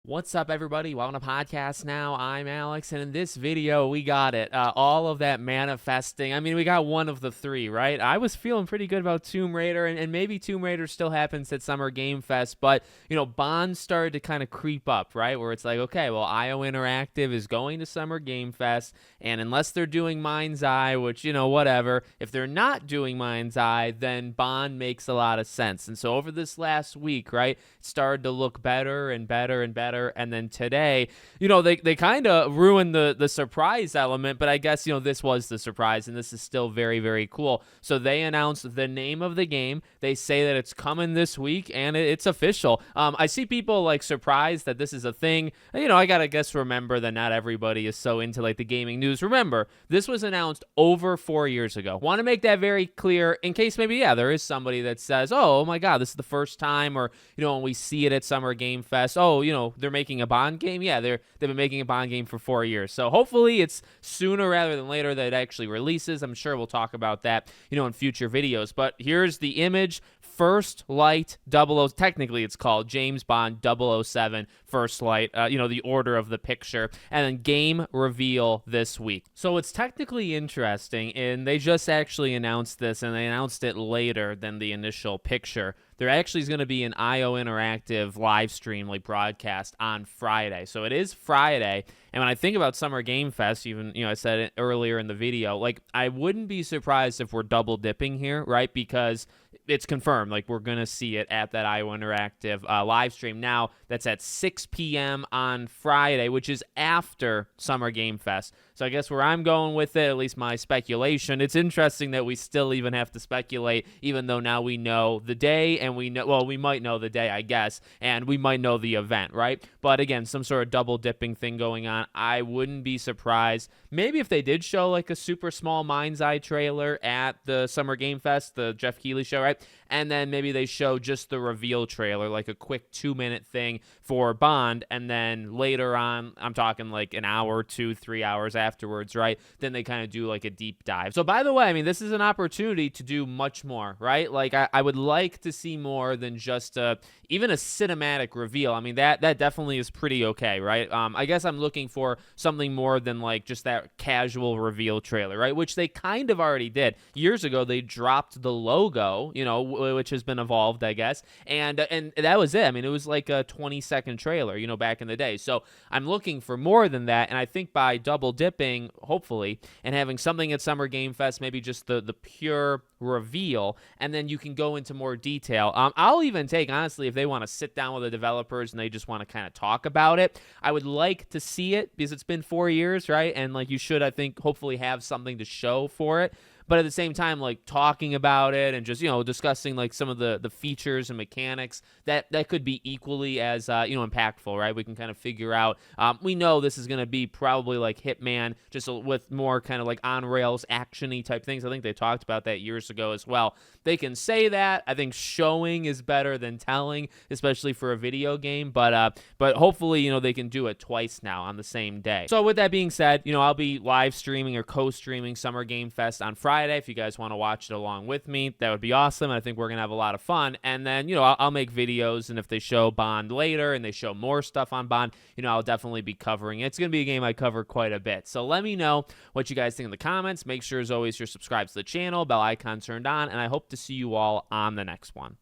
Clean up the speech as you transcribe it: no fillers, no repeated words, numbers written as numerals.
What's up, everybody? Welcome to Podcast Now. I'm Alex, and in this video, we got it. All of that manifesting. I mean, we got one of the three, right? I was feeling pretty good about Tomb Raider, and maybe Tomb Raider still happens at Summer Game Fest, but, Bond started to kind of creep up, right? Where it's like, okay, well, IO Interactive is going to Summer Game Fest, and unless they're doing Mind's Eye, which, whatever, if they're not doing Mind's Eye, then Bond makes a lot of sense. And so over this last week, right, it started to look better and better and better. And then today, they kind of ruined the surprise element, but I guess, this was the surprise, and this is still very, very cool. So they announced the name of the game. They say that it's coming this week, and it's official. I see people like surprised that this is a thing. I gotta guess remember that not everybody is so into like the gaming news. Remember, this was announced over 4 years ago. Want to make that very clear in case maybe, there is somebody that says, oh my God, this is the first time, or, when we see it at Summer Game Fest, they're making a Bond game. Yeah, they've been making a Bond game for 4 years. So hopefully it's sooner rather than later that it actually releases. I'm sure we'll talk about that, in future videos. But here's the image. First Light 00, technically it's called James Bond 007 First Light, the order of the picture, and then game reveal this week. So it's technically interesting, and they just actually announced this, and they announced it later than the initial picture. There actually is going to be an IO Interactive live stream, like broadcast on Friday. So it is Friday. And when I think about Summer Game Fest, even, I said it earlier in the video, like, I wouldn't be surprised if we're double dipping here, right? Because it's confirmed, like, we're going to see it at that IO Interactive live stream. Now, that's at 6 p.m. on Friday, which is after Summer Game Fest. So I guess where I'm going with it, at least my speculation, it's interesting that we still even have to speculate, even though now we know the day, and we might know the day, I guess, and we might know the event, right? But again, some sort of double dipping thing going on. I wouldn't be surprised. Maybe if they did show like a super small Mind's Eye trailer at the Summer Game Fest, the Jeff Keighley show, right? And then maybe they show just the reveal trailer, like a quick 2-minute thing for Bond, and then later on, I'm talking like an hour, 2-3 hours afterwards, right? Then they kind of do like a deep dive. So by the way, I mean, this is an opportunity to do much more, right? Like I would like to see more than just even a cinematic reveal. I mean, that definitely is pretty okay, right? I guess I'm looking for something more than like just that casual reveal trailer, right? Which they kind of already did. Years ago, they dropped the logo, which has been evolved, I guess. And that was it. I mean, it was like a 20-second trailer, back in the day. So I'm looking for more than that. And I think by double dipping, hopefully, and having something at Summer Game Fest, maybe just the pure reveal, and then you can go into more detail. I'll even take, honestly, if they want to sit down with the developers and they just want to kind of talk about it, I would like to see it because it's been 4 years, right? And like you should, I think, hopefully have something to show for it. But at the same time, like talking about it and just, discussing like some of the features and mechanics that could be equally as, impactful, right? We can kind of figure out, we know this is going to be probably like Hitman, just with more kind of like on rails action-y type things. I think they talked about that years ago as well. They can say that. I think showing is better than telling, especially for a video game. But hopefully, they can do it twice now on the same day. So with that being said, I'll be live streaming or co-streaming Summer Game Fest on Friday. If you guys want to watch it along with me, that would be awesome. I think we're going to have a lot of fun. And then, I'll make videos, and if they show Bond later and they show more stuff on Bond, I'll definitely be covering it. It's going to be a game I cover quite a bit. So let me know what you guys think in the comments. Make sure, as always, you're subscribed to the channel, bell icon turned on, and I hope to see you all on the next one.